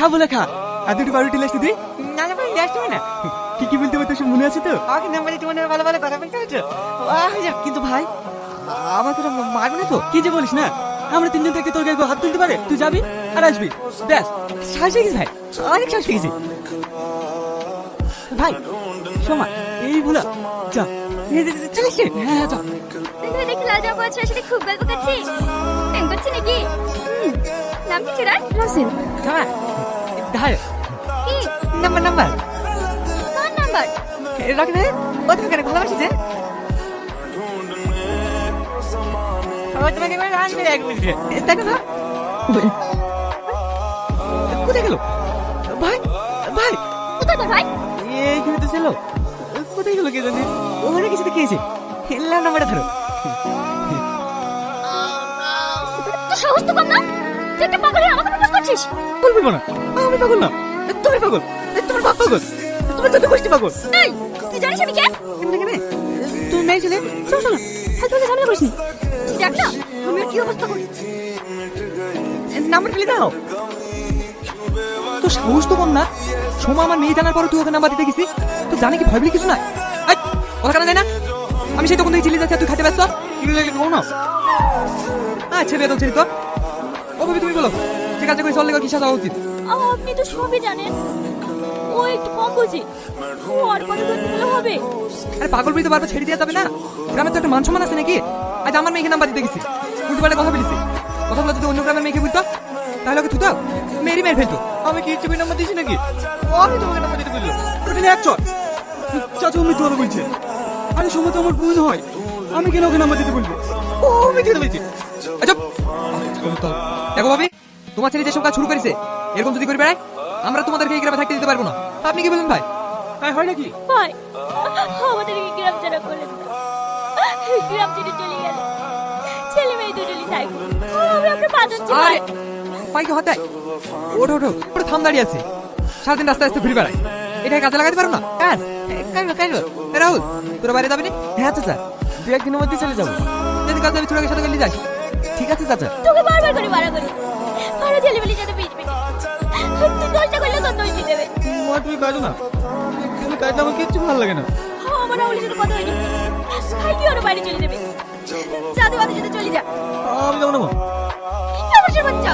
খাবো না খা। আর দুটো বারোটি লাস্ট দিই। না না ভাই লাস্ট হবে না। কি বলতে হবে তোর সব মনে আছে তো? আগে নাম্বারে তোমার ভালো ভালো কথা বলতে হচ্ছে। কিন্তু ভাই আমাকে তো মারবে না তো? কি যে বলিস না, আমরা তিনজন থেকে তোর গায়ে হাত তুলতে পারে? তুই যাবি আর আসবি, ব্যাস সাহস হয়ে গেছে ভাই, অনেক সাহস হয়ে গেছে ভাই। সোমা এই ভুলা যা চলে এসে। হ্যাঁ যা। তুই দেখি লাজা বছর সাথে খুব গল্প করছিস, প্রেম করছিস নাকি? নাম কি তোর? রাসেল। সোমা ধার কি নাম্বার কোন নাম্বার? রাখ রে। ও তোমাকে ভালোবাসিছে। ও তোমাকে করে রান মেরে এক মিনিট দেখো না কোথায় গেল ভাই? ভাই কোথায় তোর ভাই? এইখানে তো ছিল। কোথায় গেল কে জানে? ওখানে কিছু তো খেয়েছে। খেললাম নাম্বারটা ধরো। তোর সাহস তো কম না, তুই একটা পাগল হয়ে আমাকে প্রপোজ করছিস? বলবো না, আমি পাগল না, তুমি পাগল, তোমার বাপ পাগল, তোমার যত গোষ্ঠী পাগল। এই তুই জানিস আমি কে? কেন তুমি মেয়ে ছিলে? শোন শোন, ফালতু কথা ঝামেলা করিস নি। তুই দেখ না আমি আর কি অবস্থা করি। নাম্বার ফেলে দাও। তো সাহস তো কম না। সোমা আমার মেয়ে জানার পরে তুই ওকে নাম্বার দিতে গেছিস? তো জানে কি ভয় বলে কিছু নাই? ওরা কেন যায় না? আমি সেই তখন থেকে চিল্লি যাচ্ছি, তুই খাইতে ব্যস্ত। কি লাগে কও না? আচ্ছা বেদম ছেড়ে তো। ও ভাবি তুমি বলো, ঠিক আছে করে চললে কি সাজা উচিত? আপনি তো সবই জানেন, ও একটু কম বুঝি, ও আর কথা বলতে গেলে হবে। আরে পাগল বলি তো বারবার ছেড়ে দেওয়া যাবে না। গ্রামে তো একটা মান সম্মান আছে নাকি? আজ আমার মেয়েকে নাম্বার দিতে গেছি, উল্টো পাল্টা কথা বলেছি। কথাগুলো যদি অন্য গ্রামের মেয়েকে বলতো তাহলে ওকে থুতো, মেয়েরই মেয়ে ফেলতো। আমি কি ইচ্ছে করে নাম্বার দিয়েছি নাকি? আমি তোমাকে নাম্বার দিতে বললো। ওটা এক চট চাচা মৃত্যু কথা বলছে। আরে সময় তো আমার বোন হয়, আমি কেন ওকে নাম্বার দিতে বলবো? ও আমি দিতে বলছি। আচ্ছা দেখো ভাবি, তোমার ছেলে যেসব কাজ শুরু করেছে এরকম যদি করে বেড়ায় আমরা তোমাদেরকে এই গ্রামে থাকতে দিতে পারবো না। আপনি কি বলেন ভাই? হ্যাঁ হয় নাকি? ভাই আমাদেরকে গ্রাম ছাড়া করলেন না, গ্রাম ছেড়ে চলে গেল, ছেলে মেয়ে দুটোই থাকবে, আমরা পাঠাচ্ছি ভাই। পাইকে হতে ওঠো ওঠো ওটা থাম দাঁড়িয়ে আছে, সারাদিন রাস্তায় রাস্তায় ঘুরে বেড়ায়, এটাকে কাজে লাগাতে পারো না? কাজ রাহুল তোরা বাইরে যাবি না? হ্যাঁ চাচা, দু একদিনের মধ্যে চলে যাবো। যদি কাজ আমি ছোটকে সাথে গেলে যাই। ঠিক আছে চাচা। তোকে বারবার করে মারা করি, আরো ছেলে মেয়ে যাতে পিছবে, তুই দোষটা করলে তোর দোষ দিয়ে দেবে। মা তুমি কাজো না, তুমি কাজটা আমার কিচ্ছু ভালো লাগে না। আমার রাহুলের সাথে কথা হয়নি, আর তুই ওর বাইরে চলে যাবে, যা তুই ওদের সাথে চলে যা। আমি যাবো না মা। আমার বাচ্চা